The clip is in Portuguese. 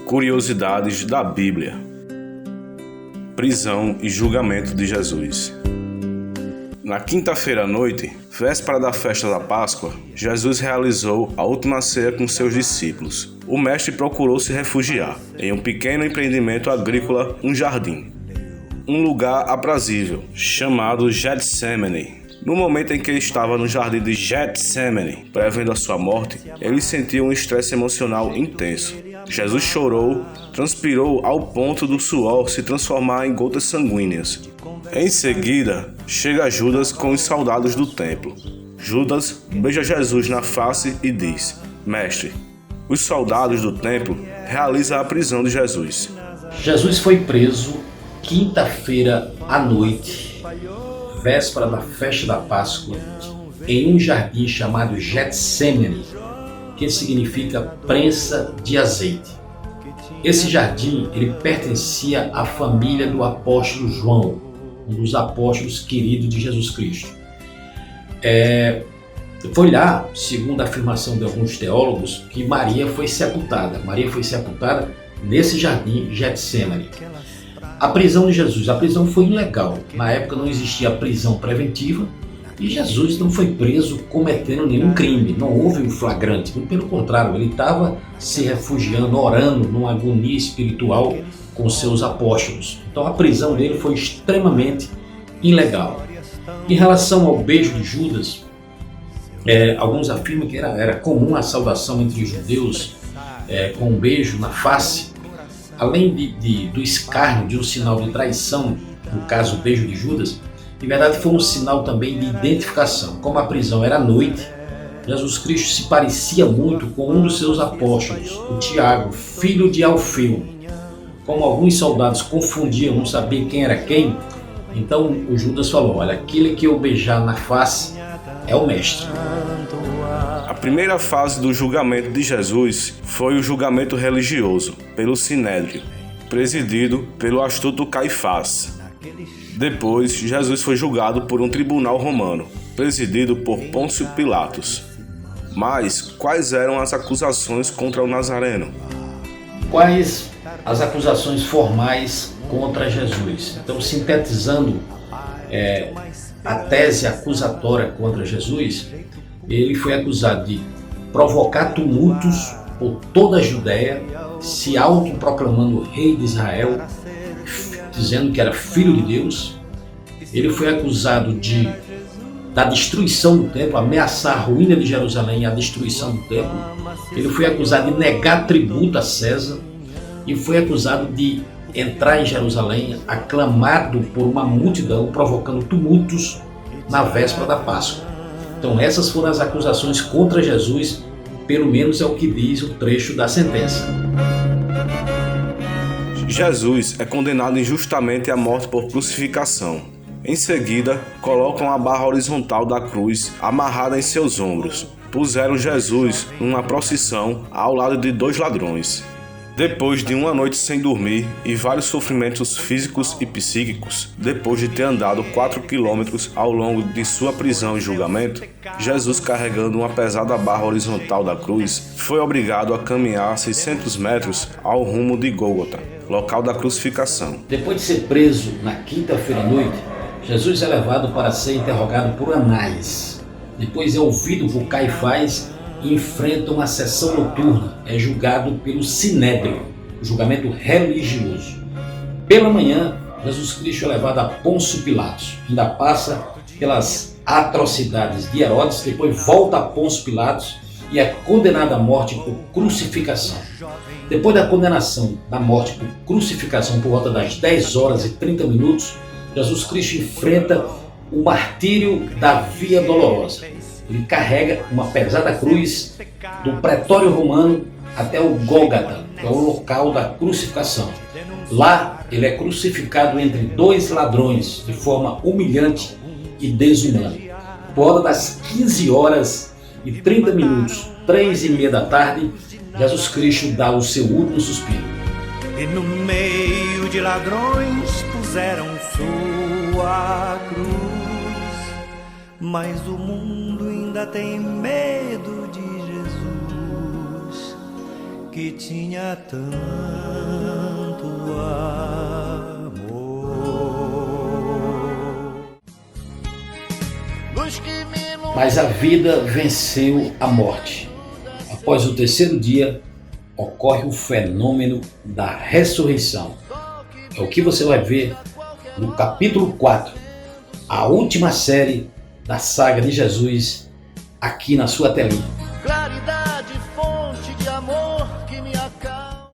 Curiosidades da Bíblia. Prisão e julgamento de Jesus. Na quinta-feira à noite, véspera da festa da Páscoa, Jesus realizou a última ceia com seus discípulos. O mestre procurou se refugiar em um pequeno empreendimento agrícola, um jardim, um lugar aprazível, chamado Getsemane. No momento em que estava no jardim de Getsemane, prevendo a sua morte, ele sentiu um estresse emocional intenso. Jesus chorou, transpirou ao ponto do suor se transformar em gotas sanguíneas. Em seguida, chega Judas com os soldados do templo. Judas beija Jesus na face e diz: Mestre, os soldados do templo realizam a prisão de Jesus. Jesus foi preso quinta-feira à noite, véspera da festa da Páscoa, em um jardim chamado Getsemane, que significa prensa de azeite. Esse jardim ele pertencia à família do apóstolo João, um dos apóstolos queridos de Jesus Cristo. Foi lá, segundo a afirmação de alguns teólogos, que Maria foi sepultada. Maria foi sepultada nesse jardim Getsemane. A prisão de Jesus, a prisão foi ilegal. Na época não existia prisão preventiva e Jesus não foi preso cometendo nenhum crime. Não houve um flagrante, pelo contrário, ele estava se refugiando, orando numa agonia espiritual com seus apóstolos. Então a prisão dele foi extremamente ilegal. Em relação ao beijo de Judas, alguns afirmam que era comum a saudação entre os judeus com um beijo na face. Além do escárnio, de um sinal de traição, no caso o beijo de Judas, de verdade foi um sinal também de identificação. Como a prisão era à noite, Jesus Cristo se parecia muito com um dos seus apóstolos, o Tiago, filho de Alfeu. Como alguns soldados confundiam, não sabiam quem era quem, então o Judas falou: olha, aquele que eu beijar na face é o mestre. A primeira fase do julgamento de Jesus foi o julgamento religioso, pelo Sinédrio, presidido pelo astuto Caifás. Depois, Jesus foi julgado por um tribunal romano, presidido por Pôncio Pilatos. Mas quais eram as acusações contra o Nazareno? Quais as acusações formais contra Jesus? Então, sintetizando a tese acusatória contra Jesus, ele foi acusado de provocar tumultos por toda a Judéia, se autoproclamando rei de Israel, dizendo que era filho de Deus. Ele foi acusado da destruição do templo, ameaçar a ruína de Jerusalém e a destruição do templo. Ele foi acusado de negar tributo a César e foi acusado de entrar em Jerusalém aclamado por uma multidão, provocando tumultos na véspera da Páscoa. Então essas foram as acusações contra Jesus, pelo menos é o que diz o trecho da sentença. Jesus é condenado injustamente à morte por crucificação. Em seguida, colocam a barra horizontal da cruz amarrada em seus ombros. Puseram Jesus numa procissão ao lado de 2 ladrões. Depois de uma noite sem dormir e vários sofrimentos físicos e psíquicos, depois de ter andado 4 quilômetros ao longo de sua prisão e julgamento, Jesus, carregando uma pesada barra horizontal da cruz, foi obrigado a caminhar 600 metros ao rumo de Gólgota, local da crucificação. Depois de ser preso na quinta-feira à noite, Jesus é levado para ser interrogado por Anás. Depois é ouvido por Caifás e enfrenta uma sessão noturna, é julgado pelo Sinédrio, o julgamento religioso. Pela manhã, Jesus Cristo é levado a Pôncio Pilatos, ainda passa pelas atrocidades de Herodes, depois volta a Pôncio Pilatos e é condenado à morte por crucificação. Depois da condenação da morte por crucificação por volta das 10 horas e 30 minutos, Jesus Cristo enfrenta o martírio da Via Dolorosa. Ele carrega uma pesada cruz do pretório romano até o Gólgota, que é o local da crucificação. Lá, ele é crucificado entre 2 ladrões, de forma humilhante e desumana. Por volta das 15 horas e 30 minutos, 3:30 da tarde, Jesus Cristo dá o seu último suspiro. E no meio de ladrões puseram sua cruz. Mas o mundo ainda tem medo de Jesus. que tinha tanto amor. Mas a vida venceu a morte. Após o terceiro dia, ocorre o fenômeno da ressurreição. É o que você vai ver no capítulo 4, a última série da saga de Jesus, aqui na sua telinha.